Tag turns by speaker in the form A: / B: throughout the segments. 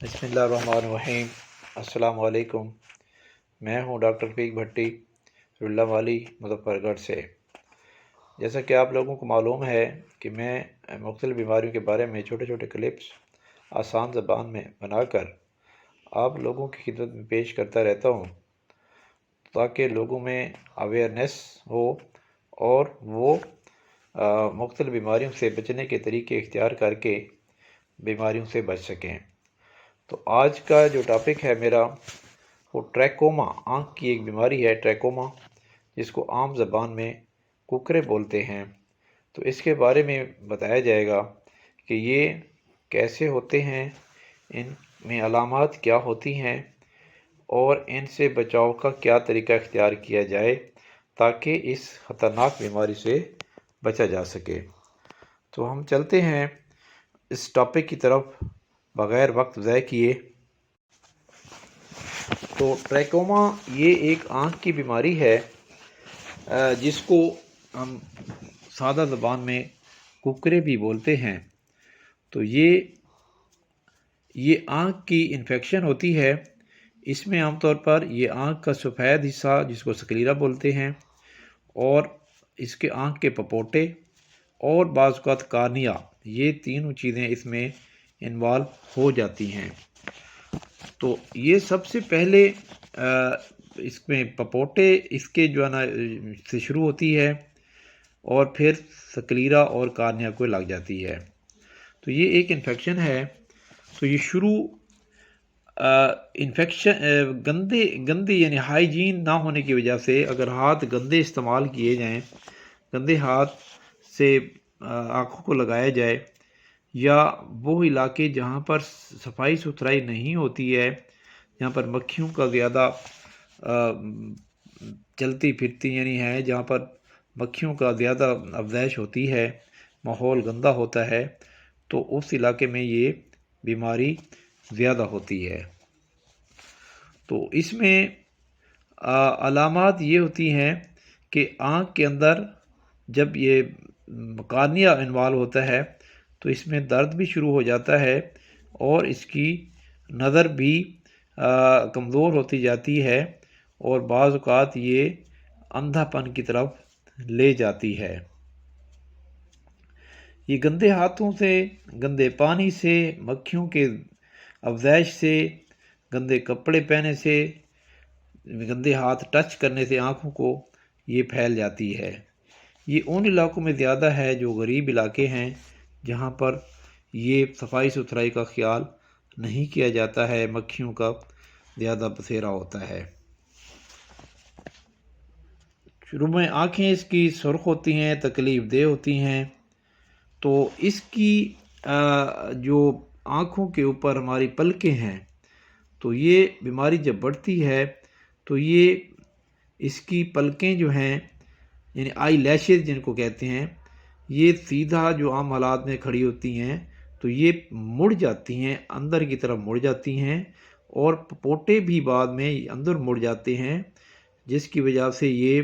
A: بسم اللہ الرحمن الرحیم۔ السلام علیکم۔ میں ہوں ڈاکٹر رفیق بھٹی، رلا والی، مظفر گڑھ سے۔ جیسا کہ آپ لوگوں کو معلوم ہے کہ میں مختلف بیماریوں کے بارے میں چھوٹے چھوٹے کلپس آسان زبان میں بنا کر آپ لوگوں کی خدمت میں پیش کرتا رہتا ہوں، تاکہ لوگوں میں اویئرنیس ہو اور وہ مختلف بیماریوں سے بچنے کے طریقے اختیار کر کے بیماریوں سے بچ سکیں۔ تو آج کا جو ٹاپک ہے میرا، وہ ٹریکوما، آنکھ کی ایک بیماری ہے ٹریکوما، جس کو عام زبان میں ککرے بولتے ہیں۔ تو اس کے بارے میں بتایا جائے گا کہ یہ کیسے ہوتے ہیں، ان میں علامات کیا ہوتی ہیں، اور ان سے بچاؤ کا کیا طریقہ اختیار کیا جائے تاکہ اس خطرناک بیماری سے بچا جا سکے۔ تو ہم چلتے ہیں اس ٹاپک کی طرف بغیر وقت ضائع کیے۔ تو ٹریکوما یہ ایک آنکھ کی بیماری ہے جس کو ہم سادہ زبان میں ککرے بھی بولتے ہیں۔ تو یہ آنکھ کی انفیکشن ہوتی ہے۔ اس میں عام طور پر یہ آنکھ کا سفید حصہ، جس کو سکلیرا بولتے ہیں، اور اس کے آنکھ کے پپوٹے اور بعض اوقات کارنیا، یہ تینوں چیزیں اس میں انوالو ہو جاتی ہیں۔ تو یہ سب سے پہلے اس میں پپوٹے اس کے جو ہے نا سے شروع ہوتی ہے، اور پھر سکلیرا اور کارنیا کو لگ جاتی ہے۔ تو یہ ایک انفیکشن ہے۔ تو یہ شروع انفیکشن گندے یعنی ہائیجین نہ ہونے کی وجہ سے، اگر ہاتھ گندے استعمال کیے جائیں، گندے ہاتھ سے آنکھوں کو لگایا جائے، یا وہ علاقے جہاں پر صفائی ستھرائی نہیں ہوتی ہے، جہاں پر مکھیوں کا زیادہ چلتی پھرتی یعنی ہے، جہاں پر مکھیوں کا زیادہ افزائش ہوتی ہے، ماحول گندا ہوتا ہے، تو اس علاقے میں یہ بیماری زیادہ ہوتی ہے۔ تو اس میں علامات یہ ہوتی ہیں کہ آنکھ کے اندر جب یہ کارنیا انوالو ہوتا ہے تو اس میں درد بھی شروع ہو جاتا ہے، اور اس کی نظر بھی کمزور ہوتی جاتی ہے، اور بعض اوقات یہ اندھا پن کی طرف لے جاتی ہے۔ یہ گندے ہاتھوں سے، گندے پانی سے، مکھیوں کے افزائش سے، گندے کپڑے پہنے سے، گندے ہاتھ ٹچ کرنے سے آنکھوں کو یہ پھیل جاتی ہے۔ یہ ان علاقوں میں زیادہ ہے جو غریب علاقے ہیں، جہاں پر یہ صفائی ستھرائی کا خیال نہیں کیا جاتا ہے، مکھیوں کا زیادہ بسیرا ہوتا ہے۔ شروع میں آنکھیں اس کی سرخ ہوتی ہیں، تکلیف دہ ہوتی ہیں۔ تو اس کی جو آنکھوں کے اوپر ہماری پلکیں ہیں، تو یہ بیماری جب بڑھتی ہے تو یہ اس کی پلکیں جو ہیں، یعنی آئی لیشز جن کو کہتے ہیں، یہ سیدھا جو عام حالات میں کھڑی ہوتی ہیں تو یہ مڑ جاتی ہیں، اندر کی طرف مڑ جاتی ہیں، اور پپوٹے بھی بعد میں اندر مڑ جاتے ہیں، جس کی وجہ سے یہ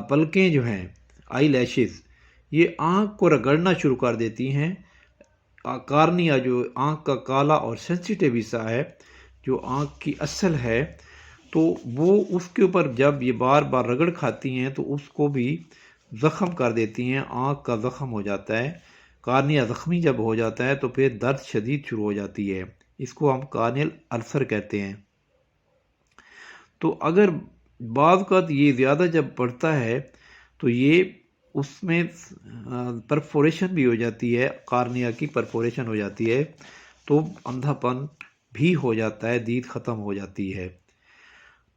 A: پلکیں جو ہیں، آئی لیشز، یہ آنکھ کو رگڑنا شروع کر دیتی ہیں۔ کارنیا جو آنکھ کا کالا اور سینسیٹیو حصہ ہے، جو آنکھ کی اصل ہے، تو وہ اس کے اوپر جب یہ بار بار رگڑ کھاتی ہیں تو اس کو بھی زخم کر دیتی ہیں، آنکھ کا زخم ہو جاتا ہے۔ کارنیا زخمی جب ہو جاتا ہے تو پھر درد شدید شروع ہو جاتی ہے، اس کو ہم کارنیل السر کہتے ہیں۔ تو اگر بعض اوقات یہ زیادہ جب بڑھتا ہے تو یہ اس میں پرفوریشن بھی ہو جاتی ہے، کارنیا کی پرفوریشن ہو جاتی ہے، تو اندھا پن بھی ہو جاتا ہے، دید ختم ہو جاتی ہے۔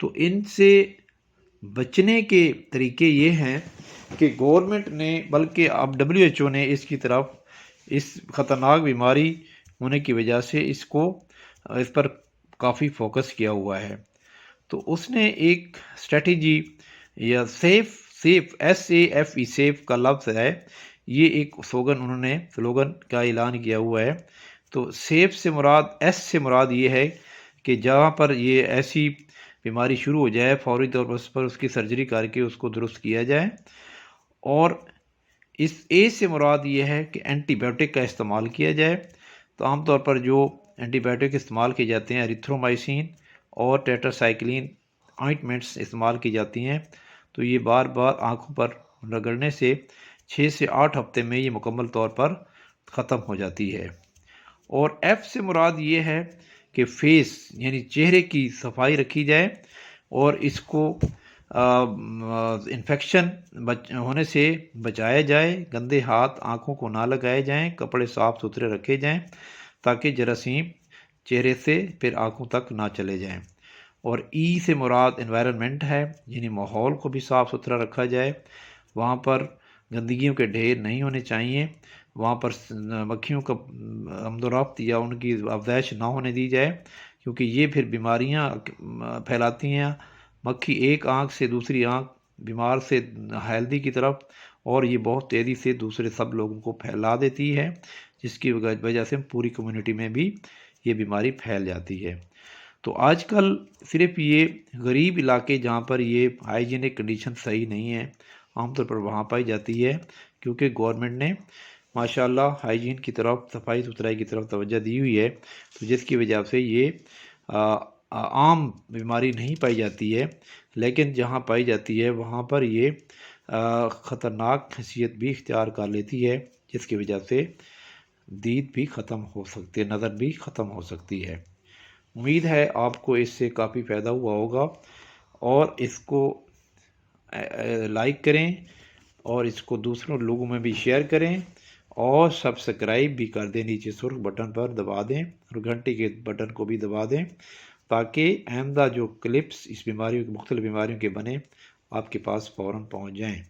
A: تو ان سے بچنے کے طریقے یہ ہیں کہ گورنمنٹ نے، بلکہ اب WHO نے اس کی طرف، اس خطرناک بیماری ہونے کی وجہ سے اس پر کافی فوکس کیا ہوا ہے۔ تو اس نے ایک اسٹریٹجی یا سیف SAFE سیف کا لفظ ہے، یہ ایک سلوگن کا اعلان کیا ہوا ہے۔ تو سیف سے مراد، ایس سے مراد یہ ہے کہ جہاں پر یہ ایسی بیماری شروع ہو جائے، فوری طور پر اس کی سرجری کر کے اس کو درست کیا جائے، اور اس اے سے مراد یہ ہے کہ اینٹی بائیوٹک کا استعمال کیا جائے۔ تو عام طور پر جو اینٹی بائیوٹک استعمال کی جاتے ہیں، ایریتھرومائسین اور ٹیٹراسائکلین آئنٹمنٹس استعمال کی جاتی ہیں، تو یہ بار بار آنکھوں پر رگڑنے سے 6 سے 8 ہفتے میں یہ مکمل طور پر ختم ہو جاتی ہے۔ اور ایف سے مراد یہ ہے کہ فیس یعنی چہرے کی صفائی رکھی جائے اور اس کو انفیکشن ہونے سے بچایا جائے، گندے ہاتھ آنکھوں کو نہ لگائے جائیں، کپڑے صاف ستھرے رکھے جائیں تاکہ جراثیم چہرے سے پھر آنکھوں تک نہ چلے جائیں۔ اور ای سے مراد انوائرنمنٹ ہے، یعنی ماحول کو بھی صاف ستھرا رکھا جائے، وہاں پر گندگیوں کے ڈھیر نہیں ہونے چاہیے، وہاں پر مکھیوں کا آمد و رفت یا ان کی افزائش نہ ہونے دی جائے، کیونکہ یہ پھر بیماریاں پھیلاتی ہیں۔ مکھی ایک آنکھ سے دوسری آنکھ، بیمار سے ہیلدی کی طرف، اور یہ بہت تیزی سے دوسرے سب لوگوں کو پھیلا دیتی ہے، جس کی وجہ سے پوری کمیونٹی میں بھی یہ بیماری پھیل جاتی ہے۔ تو آج کل صرف یہ غریب علاقے جہاں پر یہ ہائیجینک کنڈیشن صحیح نہیں ہے، عام طور پر وہاں پائی جاتی ہے، کیونکہ گورنمنٹ نے ماشاءاللہ ہائیجین کی طرف، صفائی ستھرائی کی طرف توجہ دی ہوئی ہے، تو جس کی وجہ سے یہ عام بیماری نہیں پائی جاتی ہے، لیکن جہاں پائی جاتی ہے وہاں پر یہ خطرناک حیثیت بھی اختیار کر لیتی ہے، جس کی وجہ سے دید بھی ختم ہو سکتی ہے، نظر بھی ختم ہو سکتی ہے۔ امید ہے آپ کو اس سے کافی فائدہ ہوا ہوگا، اور اس کو لائک کریں اور اس کو دوسروں لوگوں میں بھی شیئر کریں، اور سبسکرائب بھی کر دیں، نیچے سرخ بٹن پر دبا دیں اور گھنٹی کے بٹن کو بھی دبا دیں، تاکہ آئندہ جو کلپس اس بیماریوں کی مختلف بیماریوں کے بنے آپ کے پاس فوراً پہنچ جائیں۔